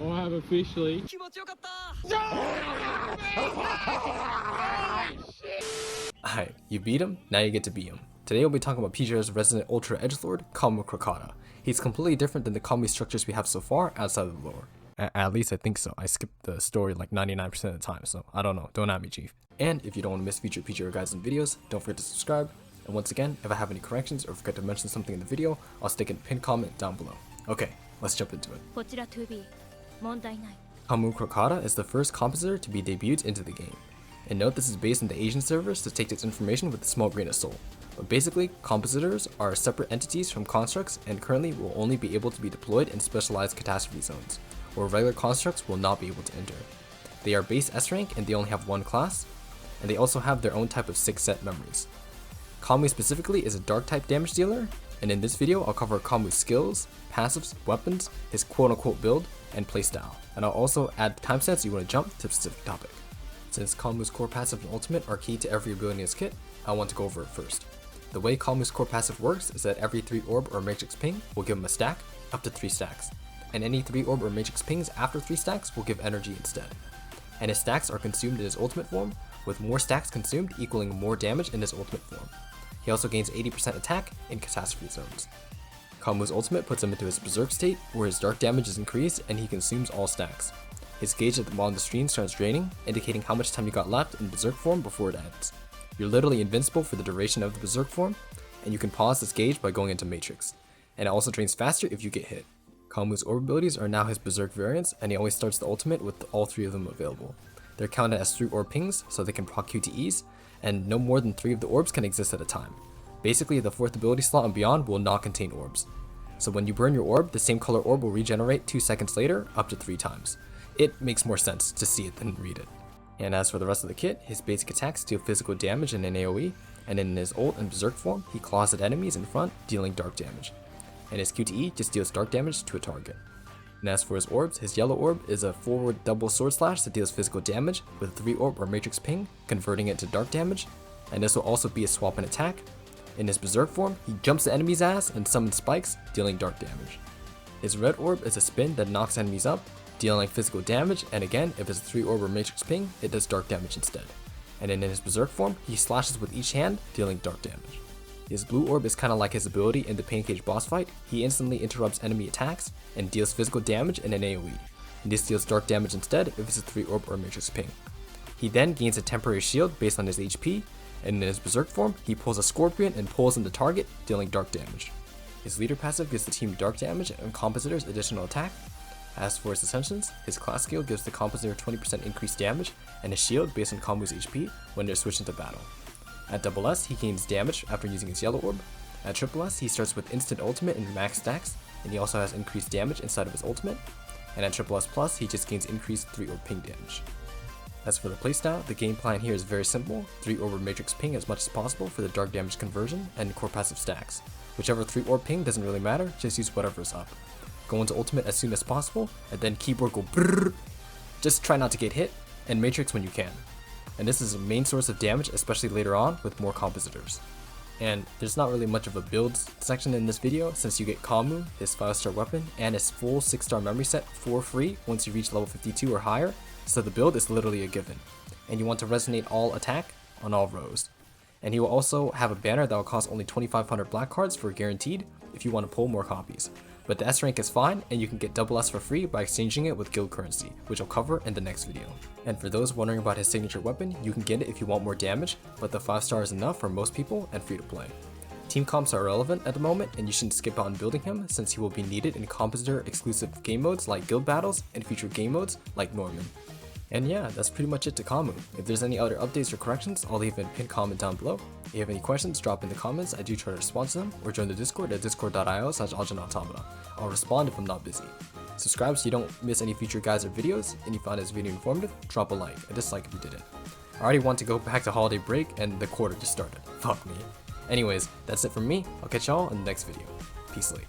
Or have officially. Alright, you beat him, now you get to beat him. Today we'll be talking about PGR's resident ultra edgelord, Camu Crocotta. He's completely different than the comedy structures we have so far outside of the lore. At least I think so. I skipped the story like 99% of the time, so I don't know. Don't at me, chief. And if you don't want to miss future PGR guides and videos, don't forget to subscribe. And once again, if I have any corrections or forget to mention something in the video, I'll stick in a pinned comment down below. Okay, let's jump into it. Camu Crocotta is the first compositor to be debuted into the game. And note this is based on the Asian servers to take this information with a small grain of salt. But basically, compositors are separate entities from constructs and currently will only be able to be deployed in specialized catastrophe zones, where regular constructs will not be able to enter. They are base S rank and they only have one class, and they also have their own type of 6 set memories. Camu specifically is a dark type damage dealer, and in this video I'll cover Camu's skills, passives, weapons, his quote-unquote build, and playstyle. And I'll also add timestamps you want to jump to a specific topic. Since Camu's core passive and ultimate are key to every ability in his kit, I want to go over it first. The way Camu's core passive works is that every 3 orb or matrix ping will give him a stack, up to 3 stacks. And any 3 orb or matrix pings after 3 stacks will give energy instead. And his stacks are consumed in his ultimate form, with more stacks consumed equaling more damage in his ultimate form. He also gains 80% attack in catastrophe zones. Camu's ultimate puts him into his berserk state, where his dark damage is increased and he consumes all stacks. His gauge at the bottom of the screen starts draining, indicating how much time you got left in berserk form before it ends. You're literally invincible for the duration of the berserk form, and you can pause this gauge by going into matrix. And it also drains faster if you get hit. Camu's orb abilities are now his berserk variants, and he always starts the ultimate with all 3 of them available. They're counted as 3 orb pings, so they can proc QTEs, and no more than 3 of the orbs can exist at a time. Basically, the 4th ability slot and beyond will not contain orbs. So when you burn your orb, the same color orb will regenerate 2 seconds later, up to 3 times. It makes more sense to see it than read it. And as for the rest of the kit, his basic attacks deal physical damage in an AoE, and in his ult and berserk form, he claws at enemies in front, dealing dark damage. And his QTE just deals dark damage to a target. And as for his orbs, his yellow orb is a forward double sword slash that deals physical damage with 3 orb or matrix ping, converting it to dark damage, and this will also be a swap in attack. In his berserk form, he jumps the enemy's ass and summons spikes, dealing dark damage. His red orb is a spin that knocks enemies up, dealing physical damage, and again, if it's a 3 orb or matrix ping, it does dark damage instead. And in his berserk form, he slashes with each hand, dealing dark damage. His blue orb is kinda like his ability in the Pain Cage boss fight. He instantly interrupts enemy attacks and deals physical damage in an AoE. And this deals dark damage instead if it's a 3 orb or matrix ping. He then gains a temporary shield based on his HP, and in his berserk form, he pulls a scorpion and pulls in the target, dealing dark damage. His leader passive gives the team dark damage and compositors additional attack. As for his Ascensions, his class skill gives the compositor 20% increased damage and a shield based on Camu's HP when they're switched into battle. At double S, he gains damage after using his yellow orb. At triple S, he starts with instant ultimate and max stacks, and he also has increased damage inside of his ultimate. And at triple S plus, he just gains increased 3 orb ping damage. As for the playstyle, the game plan here is very simple: 3 orb or matrix ping as much as possible for the dark damage conversion, and core passive stacks. Whichever 3 orb ping doesn't really matter, just use whatever's up. Go into ultimate as soon as possible, and then keyboard go brrrr. Just try not to get hit, and matrix when you can. And this is a main source of damage, especially later on with more compositors. And there's not really much of a builds section in this video, since you get Camu, his 5-star weapon, and his full 6-star memory set for free once you reach level 52 or higher, so the build is literally a given. And you want to resonate all attack on all rows. And he will also have a banner that will cost only 2,500 black cards for guaranteed if you want to pull more copies. But the S rank is fine, and you can get double S for free by exchanging it with guild currency, which I'll cover in the next video. And for those wondering about his signature weapon, you can get it if you want more damage, but the 5-star is enough for most people and free to play. Team comps are irrelevant at the moment, and you shouldn't skip out on building him since he will be needed in compositor exclusive game modes like guild battles and future game modes like Norman. And yeah, that's pretty much it to Camu. If there's any other updates or corrections, I'll leave a pinned comment down below. If you have any questions, drop in the comments. I do try to respond to them, or join the Discord at discord.io/algenautomata. I'll respond if I'm not busy. Subscribe so you don't miss any future guides or videos, and if you found this video informative, drop a like, a dislike if you didn't. I already want to go back to holiday break and the quarter just started. Fuck me. Anyways, that's it from me. I'll catch y'all in the next video. Peace, late.